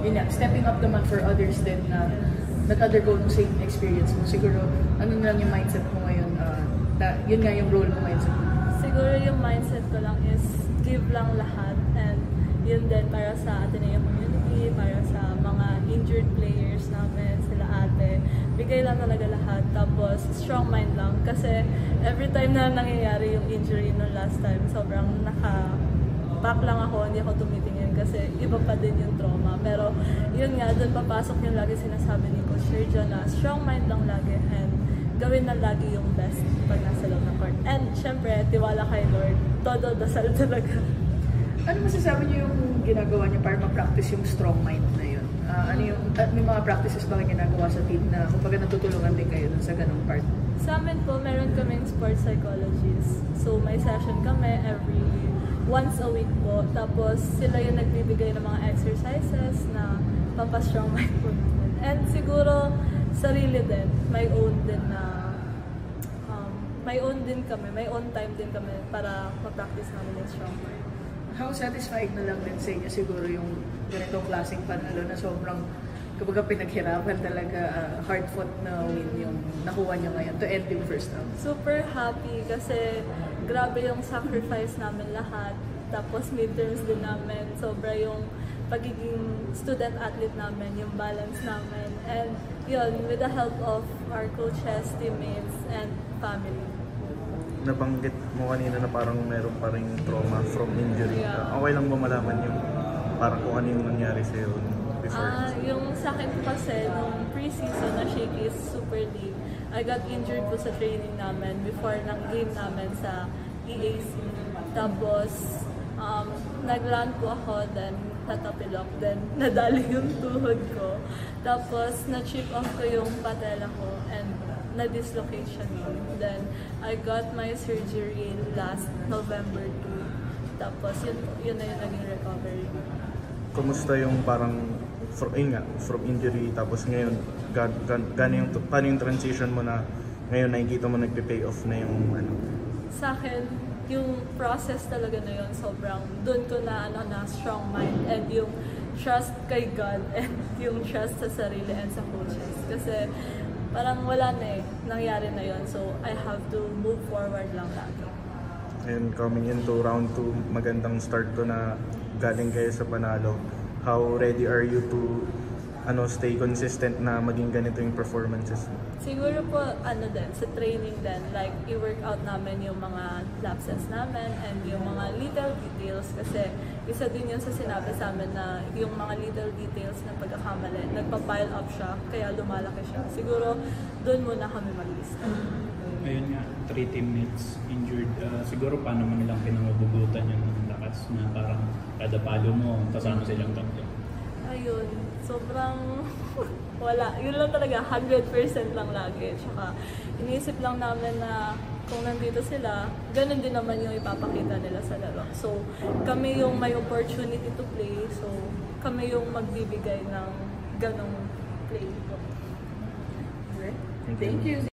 yun nga, stepping up naman for others din na nag-undergo ng same experience mo. Siguro, ano na lang yung mindset mo ngayon? Yun nga yung role mo ngayon sa team. Siguro yung mindset ko lang is give lang lahat, and yun din para sa Ateneo community, para sa mga injured players namin, sila ate. Bigay lang talaga lahat, tapos strong mind lang. Kasi every time na nangyayari yung injury nung last time, sobrang back lang ako, hindi ako tumitingin kasi iba pa din yung trauma. Pero yun nga, doon papasok yung lagi sinasabi ni Coach Sergio na strong mind lang lagi, and gawin na lagi yung best pag nasa loob ng court. And syempre, tiwala kay Lord. Todo dasal talaga. Ano masasabi niyo yung ginagawa niyo para ma-practice yung strong mind na yun? May mga practices ba kayo ginagawa sa team na kumbaga natutulungan din kayo dun sa ganung part? Sa amin po, meron kaming sports psychologist. So may session kami once a week po. Tapos sila yung nagbibigay ng mga exercises na papastrong mind po namin. And siguro, sarili din, may own kami, may own time din kami para ma-practice namin yung strong mind. How satisfied na lang din sa inyo siguro yung ganitong klaseng panalo na sobrang kapag pinaghirapan talaga, hard-fought na win yung nakuha nyo ngayon to end yung first round? Super happy kasi grabe yung sacrifice namin lahat. Tapos midterms din namin, sobra yung pagiging student-athlete namin, yung balance namin. And yun, with the help of our coaches, teammates, and family. Nabanggit mo kanina na parang meron pa rin trauma from injury. Yeah. Okay lang ba malaman yung parang kung ano yung nangyari sa'yo before? Yung sa akin po kasi, nung pre-season na Shakey's Super League, I got injured po sa training namin before ng game namin sa EAC. Tapos, nag-land po ako, then natapilok, then nadali yung tuhod ko. Tapos, na-chip off ko yung patella ko, and na-dislocate siya nun. Then, I got my surgery last November 2. Tapos, yun na yung naging recovery. Kumusta yung parang, from injury, tapos ngayon, paano yung transition mo na ngayon nakikita mo nagpe-pay off na yung ano? Sa akin, yung process talaga na yun, sobrang doon ko na strong mind, and yung trust kay God, and yung trust sa sarili and sa coaches. Kasi parang wala na nangyari na yun, so I have to move forward lang lagi. And coming into round 2, magandang start to na galing kayo sa panalo. How ready are you to stay consistent na maging ganito yung performances? Siguro po, sa training din, like, i-workout namin yung mga lapses namin and yung mga little details, kasi isa din yun sa sinabi sa amin na yung mga little details na pagkakamali, nagpa-pile up siya, kaya lumalaki siya. Siguro, doon muna kami mag-lista. Ayun nga, 3 teammates injured. Siguro paano mo nilang pinangabugutan yung lakas na parang kada palo mo, kasama silang tatlo? Ayun, sobrang wala. Yun lang talaga, 100% lang lagi. Tsaka iniisip lang namin na kung nandito sila, ganun din naman yung ipapakita nila sa laro. So, kami yung may opportunity to play. So, kami yung magbibigay ng ganong play. Thank you.